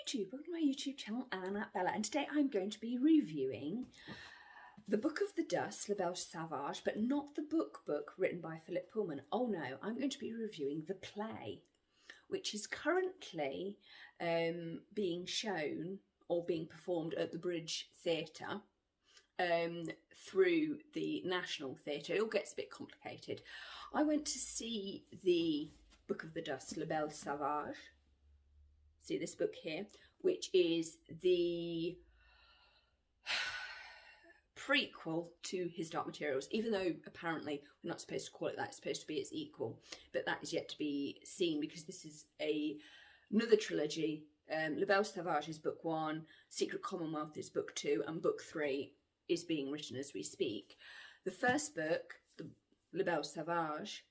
YouTube, welcome to my YouTube channel, Anna Bella, and today I'm going to be reviewing The Book of the Dust, Belle Sauvage, but not the book written by Philip Pullman. Oh no, I'm going to be reviewing the play, which is currently being shown or being performed at the Bridge Theatre through the National Theatre. It all gets a bit complicated. I went to see the Book of the Dust, Belle Sauvage. See this book here, which is the prequel to His Dark Materials, even though apparently we're not supposed to call it that, it's supposed to be its equal, but that is yet to be seen because this is another trilogy. Belle Sauvage is book 1, Secret Commonwealth is book 2, and book 3 is being written as we speak. The first book, Belle Sauvage,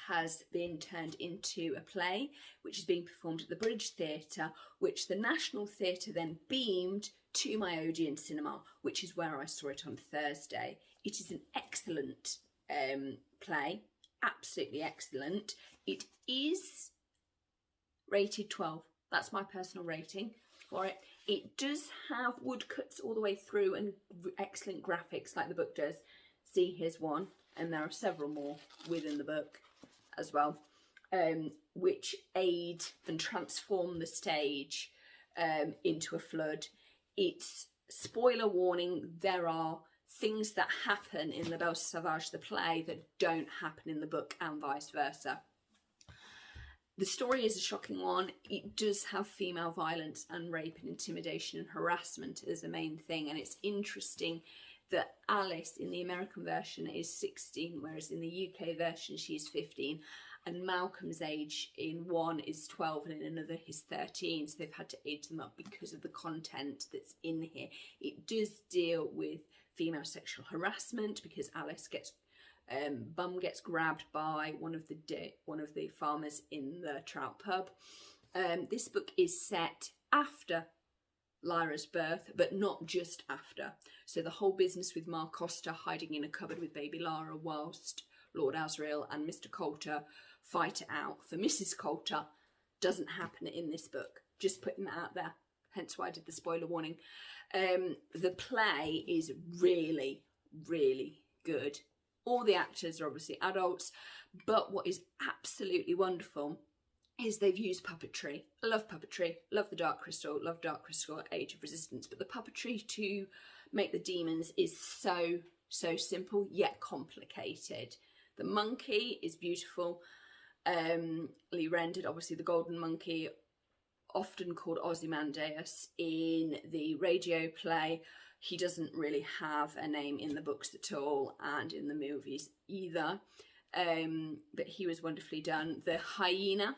has been turned into a play which is being performed at the Bridge Theatre, which the National Theatre then beamed to my Odeon cinema, which is where I saw it on Thursday. It is an excellent play, absolutely excellent. It is rated 12. That's my personal rating for it. It does have woodcuts all the way through and excellent graphics like the book does. See, here's one, and there are several more within the book as well, which aid and transform the stage into a flood. It's spoiler warning, there are things that happen in Belle Sauvage, the play, that don't happen in the book and vice versa. The story is a shocking one. It does have female violence and rape and intimidation and harassment as the main thing, and it's interesting that Alice in the American version is 16, whereas in the UK version she's 15, and Malcolm's age in one is 12 and in another he's 13, so they've had to age them up because of the content that's in here. It does deal with female sexual harassment because Alice gets bum gets grabbed by one of the farmers in the Trout pub. This book is set after Lyra's birth, but not just after. So the whole business with Ma Costa hiding in a cupboard with baby Lara whilst Lord Asriel and Mr. Coulter fight it out for Mrs. Coulter doesn't happen in this book. Just putting that out there. Hence why I did the spoiler warning. The play is really, really good. All the actors are obviously adults, but what is absolutely wonderful is they've used puppetry. I love puppetry, love the Dark Crystal, love Dark Crystal Age of Resistance, but the puppetry to make the demons is so simple yet complicated. The monkey is beautiful, rendered, obviously the golden monkey, often called Ozymandias in the radio play. He doesn't really have a name in the books at all and in the movies either, but he was wonderfully done. The hyena,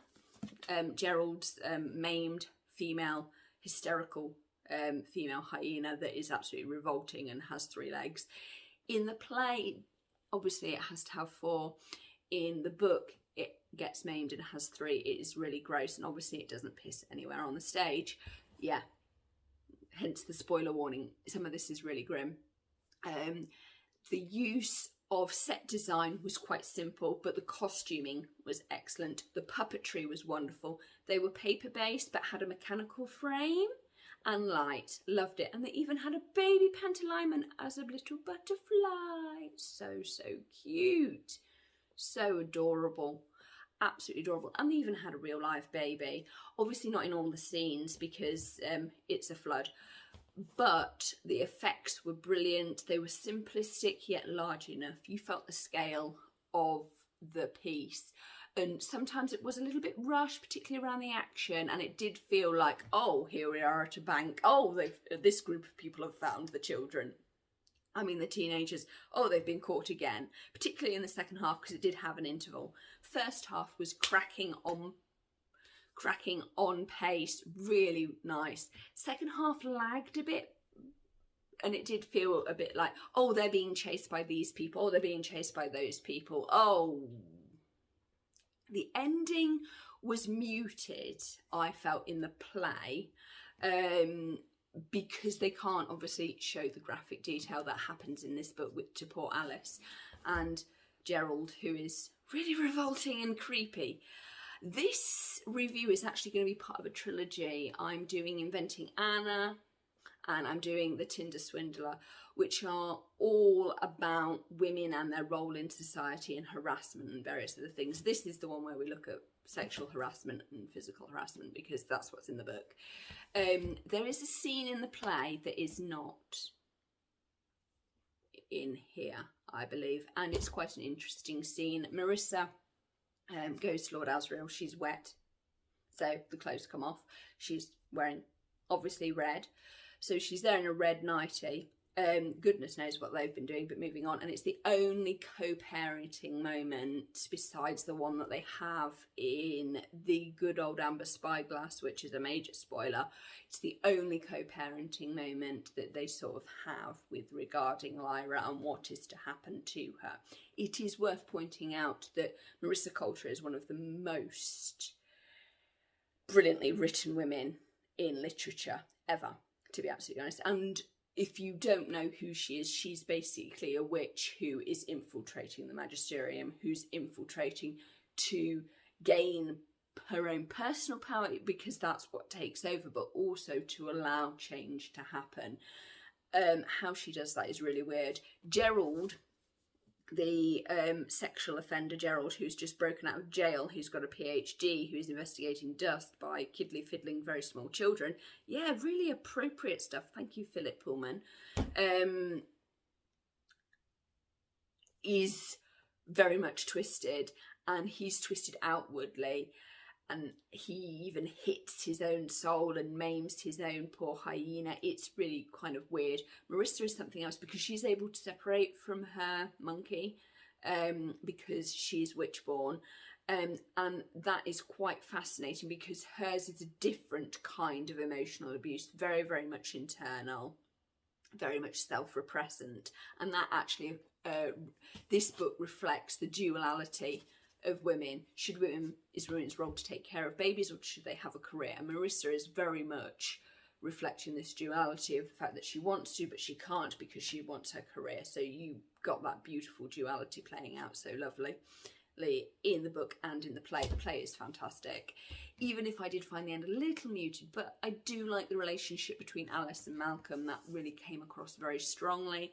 Gerald's maimed female, hysterical female hyena that is absolutely revolting and has 3 legs. In the play, obviously it has to have 4. In the book, it gets maimed and has 3. It is really gross, and obviously it doesn't piss anywhere on the stage. Yeah, hence the spoiler warning. Some of this is really grim. The use of set design was quite simple, but the costuming was excellent. The puppetry was wonderful. They were paper-based but had a mechanical frame and light. Loved it. And they even had a baby Pantalaimon as a little butterfly. So cute. So adorable. Absolutely adorable. And they even had a real live baby. Obviously not in all the scenes because it's a flood. But the effects were brilliant. They were simplistic yet large enough. You felt the scale of the piece. And sometimes it was a little bit rushed, particularly around the action. And it did feel like, oh, here we are at a bank. Oh, this group of people have found the children. I mean, the teenagers. Oh, they've been caught again. Particularly in the second half because it did have an interval. First half was cracking on pace, really nice. Second half lagged a bit, and it did feel a bit like, oh, they're being chased by these people, oh, they're being chased by those people. Oh, the ending was muted, I felt, in the play, because they can't obviously show the graphic detail that happens in this book to poor Alice and Gerald, who is really revolting and creepy. This review is actually going to be part of a trilogy. I'm doing Inventing Anna and I'm doing The Tinder Swindler, which are all about women and their role in society and harassment and various other things. This is the one where we look at sexual harassment and physical harassment because that's what's in the book. There is a scene in the play that is not in here, I believe, and it's quite an interesting scene. Marissa goes to Lord Asriel. She's wet, so the clothes come off. She's wearing obviously red, so she's there in a red nightie. Goodness knows what they've been doing, but moving on. And it's the only co-parenting moment besides the one that they have in the good old Amber Spyglass, which is a major spoiler. It's the only co-parenting moment that they sort of have with regarding Lyra and what is to happen to her. It is worth pointing out that Marissa Coulter is one of the most brilliantly written women in literature ever, to be absolutely honest. And if you don't know who she is, she's basically a witch who is infiltrating the magisterium, who's infiltrating to gain her own personal power, because that's what takes over, but also to allow change to happen. How she does that is really weird. Gerald, the sexual offender Gerald, who's just broken out of jail, who's got a PhD, who's investigating dust by kiddly fiddling very small children. Yeah, really appropriate stuff. Thank you, Philip Pullman. Is very much twisted, and he's twisted outwardly, and he even hits his own soul and maims his own poor hyena. It's really kind of weird. Marissa is something else because she's able to separate from her monkey because she's witch-born. And that is quite fascinating because hers is a different kind of emotional abuse, very, very much internal, very much self-repressant. And that actually, this book reflects the duality of women. Is women's role to take care of babies, or should they have a career? And Marissa is very much reflecting this duality of the fact that she wants to, but she can't because she wants her career. So you got that beautiful duality playing out so lovely in the book and in the play. The play is fantastic, even if I did find the end a little muted, but I do like the relationship between Alice and Malcolm. That really came across very strongly.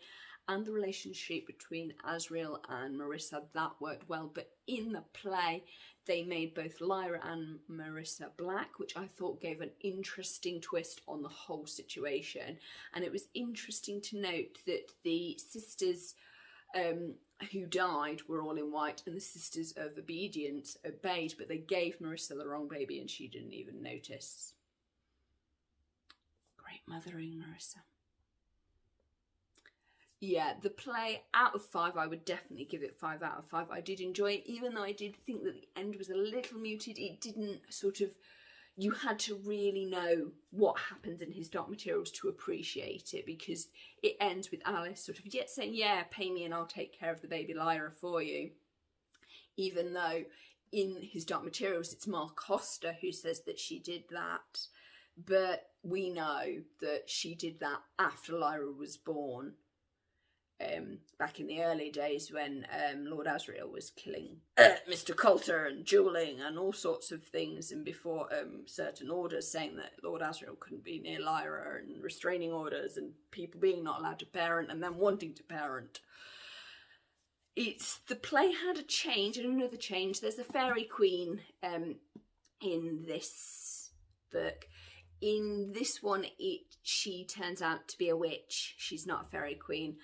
And the relationship between Asriel and Marissa, that worked well. But in the play, they made both Lyra and Marissa black, which I thought gave an interesting twist on the whole situation. And it was interesting to note that the sisters who died were all in white, and the sisters of obedience obeyed, but they gave Marissa the wrong baby and she didn't even notice. Great mothering, Marissa. Yeah, the play, out of 5, I would definitely give it 5 out of 5. I did enjoy it, even though I did think that the end was a little muted. It didn't sort of, you had to really know what happens in his Dark Materials to appreciate it, because it ends with Alice sort of yet saying, yeah, pay me and I'll take care of the baby Lyra for you. Even though in his Dark Materials, it's Mark Costa who says that she did that. But we know that she did that after Lyra was born. Back in the early days when Lord Asriel was killing Mr. Coulter and duelling and all sorts of things, and before certain orders saying that Lord Asriel couldn't be near Lyra, and restraining orders and people being not allowed to parent and then wanting to parent. The play had a change and another change. There's a fairy queen in this book. In this one, she turns out to be a witch. She's not a fairy queen.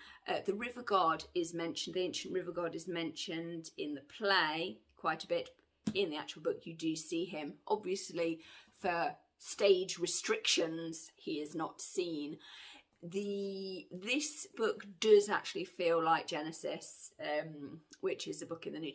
The river god is mentioned, the ancient river god is mentioned in the play quite a bit. In the actual book, you do see him. Obviously, for stage restrictions, he is not seen. This book does actually feel like Genesis, which is a book in the New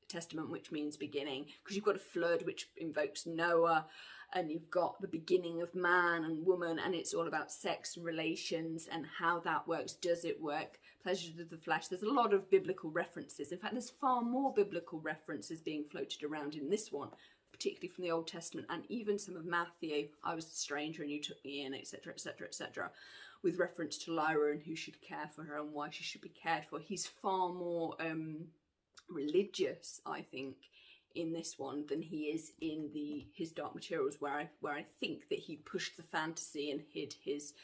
Testament, which means beginning, because you've got a flood which invokes Noah, and you've got the beginning of man and woman, and it's all about sex and relations and how that works. Does it work? Pleasures of the flesh. There's a lot of biblical references. In fact, there's far more biblical references being floated around in this one, particularly from the Old Testament, and even some of Matthew. I was a stranger and you took me in, etc., etc., etc., with reference to Lyra and who should care for her and why she should be cared for. He's far more religious, I think, in this one than he is in his Dark Materials, where I think that he pushed the fantasy and hid his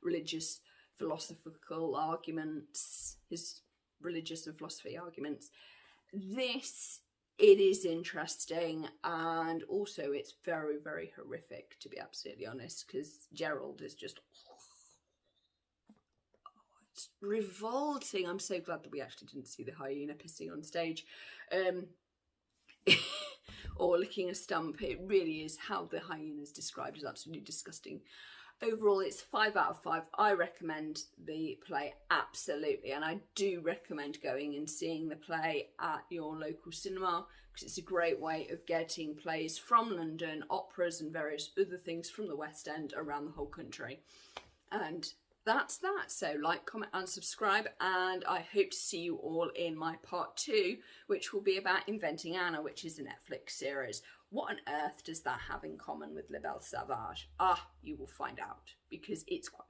religious philosophical arguments, his religious and philosophy arguments. This, it is interesting, and also it's very, very horrific, to be absolutely honest, because Gerald is just, it's revolting. I'm so glad that we actually didn't see the hyena pissing on stage or licking a stump. It really is, how the hyena is described is absolutely disgusting. Overall, it's 5 out of 5. I recommend the play, absolutely, and I do recommend going and seeing the play at your local cinema, because it's a great way of getting plays from London, operas and various other things from the West End around the whole country. And that's that. So like, comment and subscribe, and I hope to see you all in my part 2, which will be about Inventing Anna, which is a Netflix series. What on earth does that have in common with Belle Sauvage? Ah, you will find out, because it's quite